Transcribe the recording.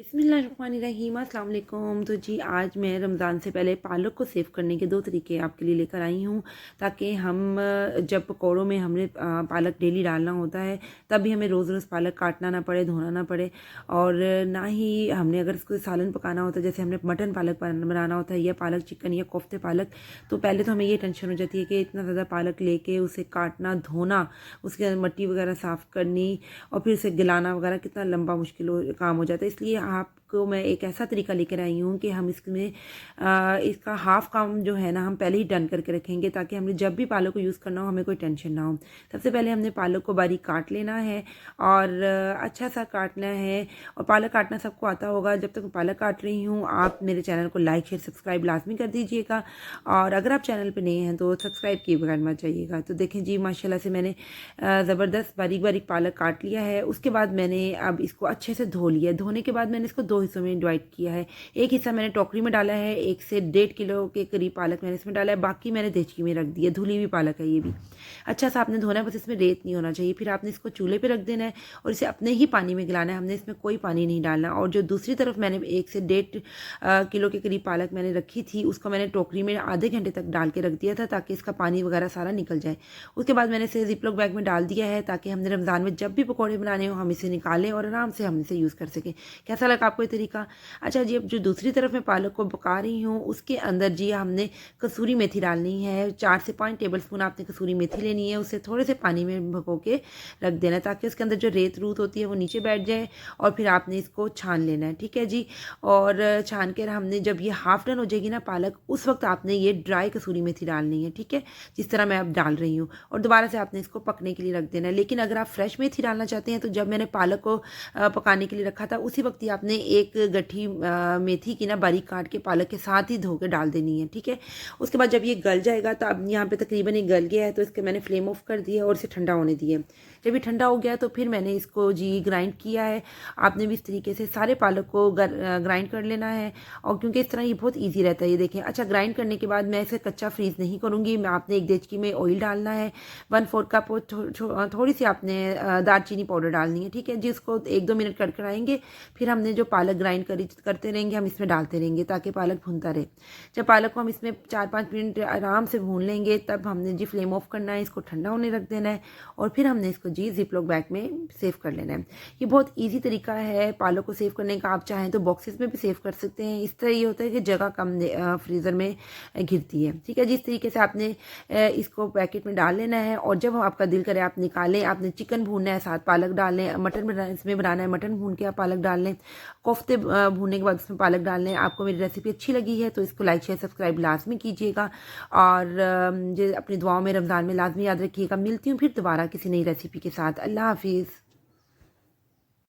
बिस्मिल्लाहिर्रहमानिर्रहीम अस्सलाम वालेकुम। तो जी आज मैं रमज़ान से पहले पालक को सेव करने के 2 तरीके आपके लिए लेकर आई हूँ, ताकि हम जब पकौड़ों में हमने पालक डेली डालना होता है तब भी हमें रोज़ रोज़ पालक काटना ना पड़े, धोना ना पड़े। और ना ही हमने अगर इसको सालन पकाना होता है, जैसे हमने मटन पालक बनाना होता है या पालक चिकन या कोफ्ते पालक, तो पहले तो हमें ये टेंशन हो जाती है कि इतना ज़्यादा पालक लेके उसे काटना, धोना, उसके अंदर मट्टी वगैरह साफ़ करनी और फिर उसे गलाना वगैरह कितना लंबा मुश्किल काम हो जाता है। इसलिए आपको मैं एक ऐसा तरीका लेकर आई हूँ कि हम इसमें इसका हाफ़ काम जो है ना हम पहले ही डन करके रखेंगे, ताकि हमें जब भी पालक को यूज़ करना हो हमें कोई टेंशन ना हो। सबसे पहले हमने पालक को बारीक काट लेना है और अच्छा सा काटना है। और पालक काटना सबको आता होगा। जब तक मैं पालक काट रही हूँ आप मेरे चैनल को लाइक शेयर सब्सक्राइब लाजमी कर दीजिएगा, और अगर आप चैनल पर नए हैं तो सब्सक्राइब किए बगैर मत जाइएगा। तो देखें जी, माशाल्लाह से मैंने ज़बरदस्त बारीक बारीक पालक काट लिया है। उसके बाद मैंने अब इसको अच्छे से धो लिया। धोने के बाद मैंने इसको 2 हिस्सों में डिवाइड किया है। एक हिस्सा मैंने टोकरी में डाला है, 1 से 1.5 किलो के करीब पालक मैंने इसमें डाला है, बाकी मैंने देचकी में रख दिया। धुली हुई पालक है ये भी। अच्छा सा आपने धोना है, बस इसमें रेत नहीं होना चाहिए। फिर आपने इसको चूल्हे पे रख देना है और इसे अपने ही पानी में गलाना है, हमने इसमें कोई पानी नहीं डालना। और जो दूसरी तरफ मैंने 1 से 1.5 किलो के करीब पालक मैंने रखी थी, उसको मैंने टोकरी में आधे घंटे तक डाल के रख दिया था, ताकि इसका पानी वगैरह सारा निकल जाए। उसके बाद मैंने इसे जिपलॉक बैग में डाल दिया है, ताकि हमने रमज़ान में जब भी पकौड़े बनाने हो हम इसे निकालें और आराम से हम इसे यूज़ कर सकें। कैसा लगा आपको ये तरीका? अच्छा जी, अब जो दूसरी तरफ मैं पालक को पका रही हूँ उसके अंदर जी हमने कसूरी मेथी डालनी है। 4 से 5 टेबल स्पून आपने कसूरी मेथी लेनी है। उसे थोड़े से पानी में भिगो के रख देना है, ताकि उसके अंदर जो रेत रूत होती है वो नीचे बैठ जाए। और फिर आपने इसको छान लेना है, ठीक है जी। और छान कर हमने जब ये हाफ डन हो जाएगी ना पालक, उस वक्त आपने ये ड्राई कसूरी मेथी डालनी है, ठीक है, जिस तरह मैं अब डाल रही हूँ। और दोबारा से आपने इसको पकने के लिए रख देना है। लेकिन अगर आप फ्रेश मेथी डालना चाहते हैं तो जब मैंने पालक को पकाने के लिए रखा था उसी वक्त ही आपने एक गट्ठी मेथी की ना बारीक काट के पालक के साथ ही धो के डाल देनी है, ठीक है। उसके बाद जब ये गल जाएगा, तो अब यहाँ पे तकरीबन ये गल गया है, तो इसके मैंने फ्लेम ऑफ कर दिया और इसे ठंडा होने दिया। जब ये ठंडा हो गया तो फिर मैंने इसको जी ग्राइंड किया है। आपने भी इस तरीके से सारे पालक को ग्राइंड कर लेना है, और क्योंकि इस तरह ये बहुत ईजी रहता है। ये देखें, अच्छा ग्राइंड करने के बाद मैं इसे कच्चा फ्रीज़ नहीं करूँगी। मैं आपने एक देचकी में ऑयल डालना है, 1/4 कप थोड़ी सी आपने दालचीनी पाउडर डालनी है, ठीक है जी। उसको 1-2 मिनट कड़कड़ाएंगे, फिर हमने जो पालक ग्राइंड करते रहेंगे, हम इसमें डालते रहेंगे ताकि पालक भुनता रहे। जब पालक को हम इसमें 4-5 मिनट आराम से भून लेंगे, तब हमने जी फ्लेम ऑफ करना है, इसको ठंडा होने रख देना है, और फिर हमने इसको जी जिपलॉक बैग में सेव कर लेना है। ये बहुत ईजी तरीका है पालक को सेव करने का। आप चाहें तो बॉक्सेस में भी सेव कर सकते हैं। इस तरह ये होता है कि जगह कम फ्रीज़र में घिरती है, ठीक है जी। इस तरीके से आपने इसको पैकेट में डाल लेना है, और जब आपका दिल करे आप निकालें। आपने चिकन भूनना है साथ पालक डाल लें, मटन इसमें बनाना है मटन भून के आप पालक डाल लें, कोफ्ते भूनने के बाद उसमें पालक डाल लें। आपको मेरी रेसिपी अच्छी लगी है तो इसको लाइक शेयर सब्सक्राइब लाजमी कीजिएगा, और जो अपनी दुआओं में रमज़ान में लाजमी याद रखिएगा। मिलती हूँ फिर दोबारा किसी नई रेसिपी के साथ। अल्लाह हाफिज़।